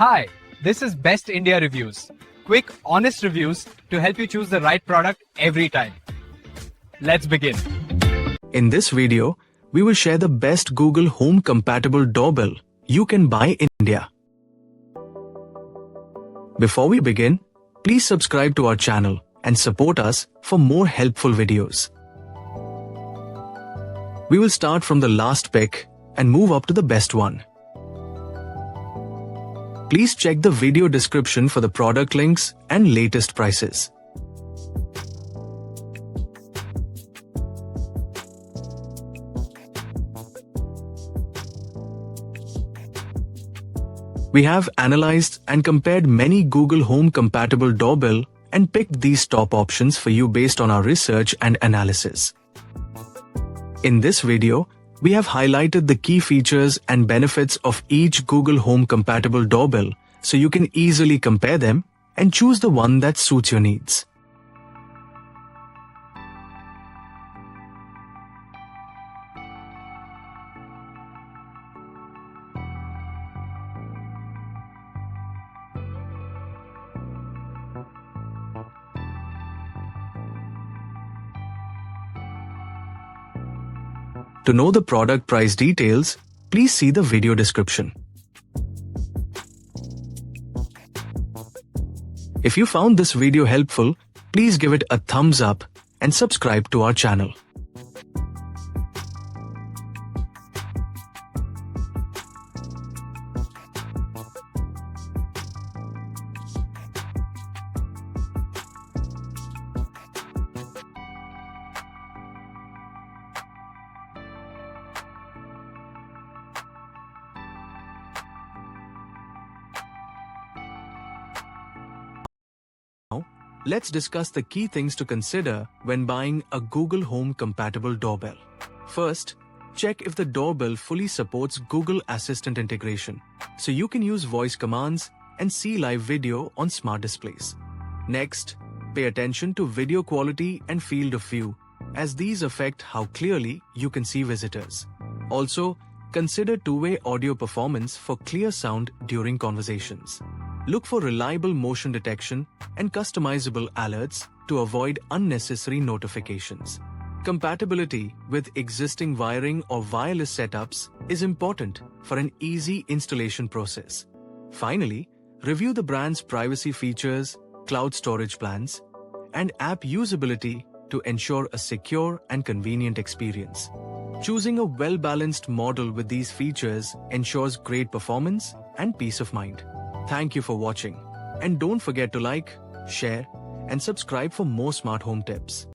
Hi, this is Best India Reviews. Quick, honest reviews to help you choose the right product every time. Let's begin. In this video, we will share the best Google Home Compatible Doorbell you can buy in India. Before we begin, please subscribe to our channel and support us for more helpful videos. We will start from the last pick and move up to the best one. Please check the video description for the product links and latest prices. We have analyzed and compared many Google Home Compatible Doorbell and picked these top options for you based on our research and analysis. In this video, we have highlighted the key features and benefits of each Google Home Compatible Doorbell so you can easily compare them and choose the one that suits your needs. To know the product price details, please see the video description. If you found this video helpful, please give it a thumbs up and subscribe to our channel. Let's discuss the key things to consider when buying a Google Home Compatible Doorbell. First, check if the doorbell fully supports Google Assistant integration, so you can use voice commands and see live video on smart displays. Next, pay attention to video quality and field of view, as these affect how clearly you can see visitors. Also, consider two-way audio performance for clear sound during conversations. Look for reliable motion detection and customizable alerts to avoid unnecessary notifications. Compatibility with existing wiring or wireless setups is important for an easy installation process. Finally, review the brand's privacy features, cloud storage plans, and app usability to ensure a secure and convenient experience. Choosing a well-balanced model with these features ensures great performance and peace of mind. Thank you for watching, and don't forget to like, share, and subscribe for more smart home tips.